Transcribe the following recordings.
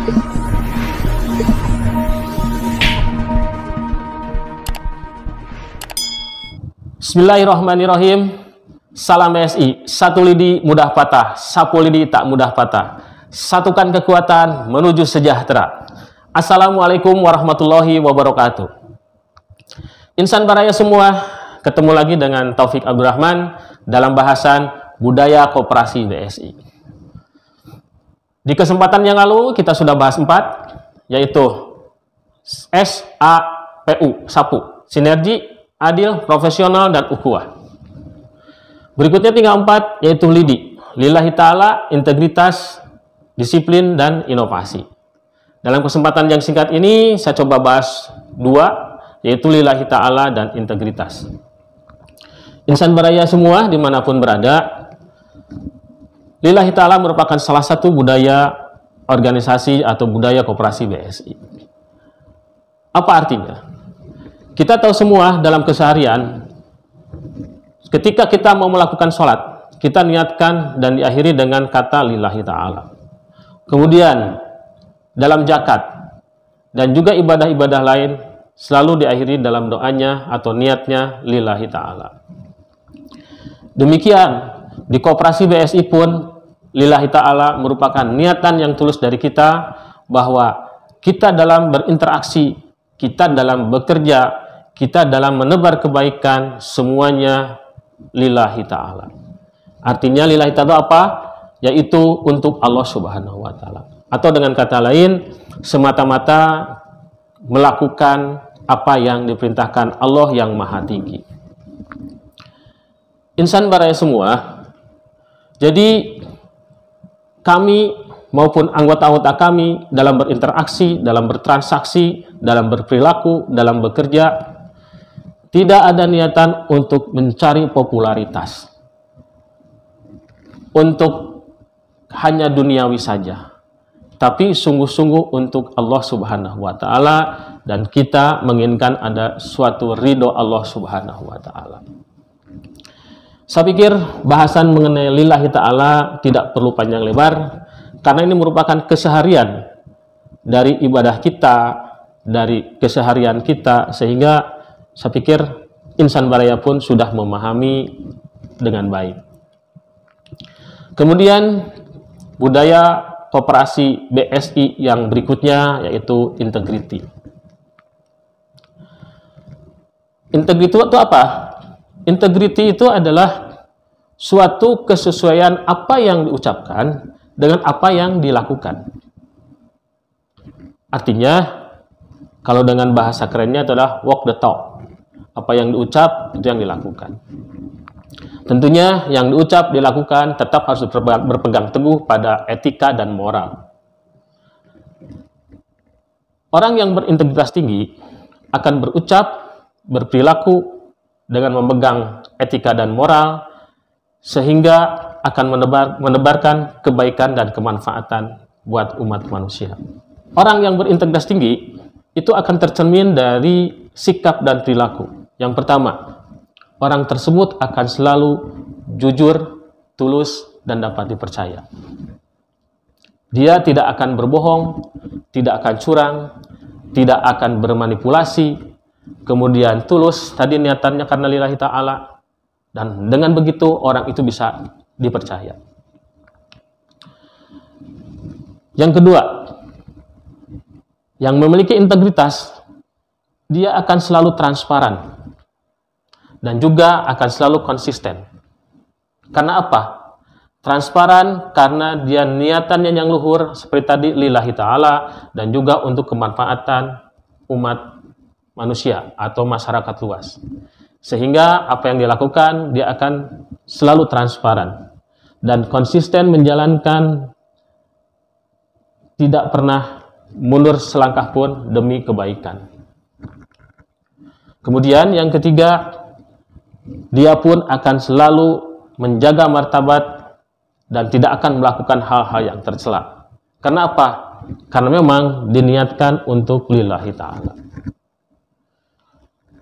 Bismillahirrahmanirrahim. Salam BSI, satu lidi mudah patah, sapu lidi tak mudah patah. Satukan kekuatan menuju sejahtera. Assalamualaikum warahmatullahi wabarakatuh. Insan baraya semua, ketemu lagi dengan Taufik Abdurrahman dalam bahasan budaya koperasi BSI. Di kesempatan yang lalu kita sudah bahas 4, yaitu SAPU, SAPU, sinergi, adil, profesional, dan ukhuwah. Berikutnya tinggal 4, yaitu lidi, lillahi ta'ala, integritas, disiplin, dan inovasi. Dalam kesempatan yang singkat ini, saya coba bahas 2, yaitu lillahi ta'ala dan integritas. Insan baraya semua, dimanapun berada, lillahi ta'ala merupakan salah satu budaya organisasi atau budaya koperasi BSI. Apa artinya? Kita tahu semua dalam keseharian, ketika kita mau melakukan sholat, kita niatkan dan diakhiri dengan kata lillahi ta'ala. Kemudian, dalam zakat, dan juga ibadah-ibadah lain, selalu diakhiri dalam doanya atau niatnya lillahi ta'ala. Demikian, di koperasi BSI pun, lillahi ta'ala merupakan niatan yang tulus dari kita, bahwa kita dalam berinteraksi, kita dalam bekerja, kita dalam menebar kebaikan, semuanya lillahi ta'ala. Artinya lillahi ta'ala apa? Yaitu untuk Allah subhanahu wa ta'ala. Atau dengan kata lain, semata-mata melakukan apa yang diperintahkan Allah yang maha tinggi. Insan baraya semua, jadi kami maupun anggota-anggota kami dalam berinteraksi, dalam bertransaksi, dalam berperilaku, dalam bekerja, tidak ada niatan untuk mencari popularitas, untuk hanya duniawi saja, tapi sungguh-sungguh untuk Allah subhanahu wa ta'ala, dan kita menginginkan ada suatu ridho Allah subhanahu wa ta'ala. Saya pikir bahasan mengenai lillahi ta'ala tidak perlu panjang lebar, karena ini merupakan keseharian dari ibadah kita, dari keseharian kita, sehingga saya pikir insan baraya pun sudah memahami dengan baik. Kemudian budaya koperasi BSI yang berikutnya, yaitu integriti. Integriti itu apa? Integriti itu adalah suatu kesesuaian apa yang diucapkan dengan apa yang dilakukan. Artinya, kalau dengan bahasa kerennya adalah walk the talk. Apa yang diucap, itu yang dilakukan. Tentunya yang diucap, dilakukan, tetap harus berpegang teguh pada etika dan moral. Orang yang berintegritas tinggi akan berucap, berperilaku dengan memegang etika dan moral, sehingga akan menebarkan kebaikan dan kemanfaatan buat umat manusia. Orang yang berintegritas tinggi itu akan tercermin dari sikap dan perilaku. Yang pertama, orang tersebut akan selalu jujur, tulus, dan dapat dipercaya. Dia tidak akan berbohong, tidak akan curang, tidak akan bermanipulasi, kemudian tulus, tadi niatannya karena lillahi ta'ala, dan dengan begitu orang itu bisa dipercaya. Yang kedua, yang memiliki integritas, dia akan selalu transparan dan juga akan selalu konsisten. Karena apa? Transparan karena dia niatannya yang luhur, seperti tadi lillahi ta'ala, dan juga untuk kemanfaatan umat manusia atau masyarakat luas. Sehingga apa yang dilakukan, dia akan selalu transparan dan konsisten menjalankan, tidak pernah mundur selangkah pun demi kebaikan. Kemudian yang ketiga, dia pun akan selalu menjaga martabat dan tidak akan melakukan hal-hal yang tercela. Karena apa? Karena memang diniatkan untuk lillahi ta'ala.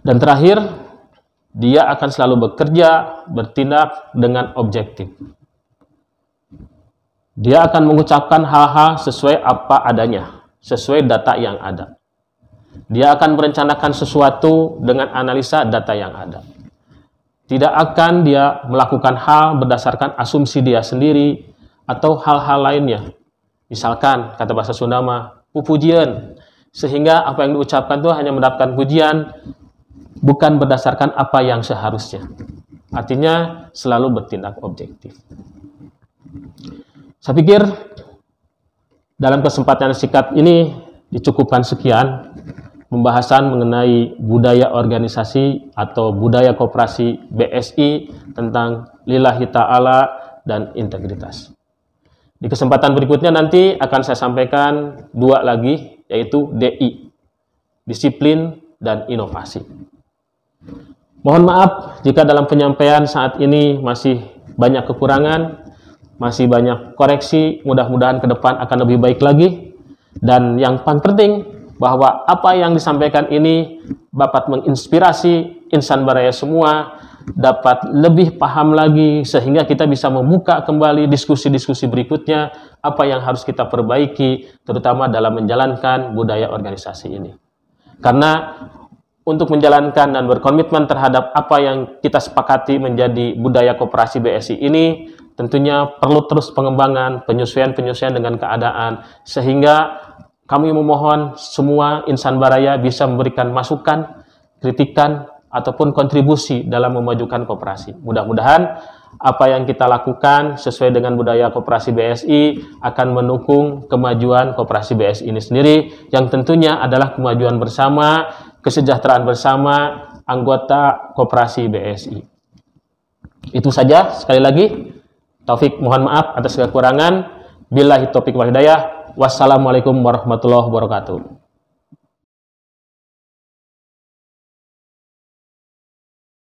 Dan terakhir, dia akan selalu bekerja, bertindak dengan objektif. Dia akan mengucapkan hal-hal sesuai apa adanya, sesuai data yang ada. Dia akan merencanakan sesuatu dengan analisa data yang ada. Tidak akan dia melakukan hal berdasarkan asumsi dia sendiri atau hal-hal lainnya. Misalkan, kata bahasa Sunda mah, pujian. Sehingga apa yang diucapkan itu hanya mendapatkan pujian, bukan berdasarkan apa yang seharusnya. Artinya selalu bertindak objektif. Saya pikir dalam kesempatan singkat ini dicukupkan sekian pembahasan mengenai budaya organisasi atau budaya koperasi BSI tentang lillahi ta'ala dan integritas. Di kesempatan berikutnya nanti akan saya sampaikan 2 lagi, yaitu DI, disiplin dan inovasi. Mohon maaf jika dalam penyampaian saat ini masih banyak kekurangan, masih banyak koreksi, mudah-mudahan ke depan akan lebih baik lagi. Dan yang paling penting, bahwa apa yang disampaikan ini dapat menginspirasi insan Baraya semua, dapat lebih paham lagi, sehingga kita bisa membuka kembali diskusi-diskusi berikutnya, apa yang harus kita perbaiki, terutama dalam menjalankan budaya organisasi ini. Karena untuk menjalankan dan berkomitmen terhadap apa yang kita sepakati menjadi budaya koperasi BSI ini, tentunya perlu terus pengembangan, penyesuaian-penyesuaian dengan keadaan, sehingga kami memohon semua insan Baraya bisa memberikan masukan, kritikan, ataupun kontribusi dalam memajukan koperasi. Mudah-mudahan apa yang kita lakukan sesuai dengan budaya koperasi BSI akan mendukung kemajuan koperasi BSI ini sendiri, yang tentunya adalah kemajuan bersama, kesejahteraan bersama anggota koperasi BSI. Itu saja, sekali lagi. Taufik, mohon maaf atas kekurangan. Billahi taufiq wal hidayah. Wassalamualaikum warahmatullahi wabarakatuh.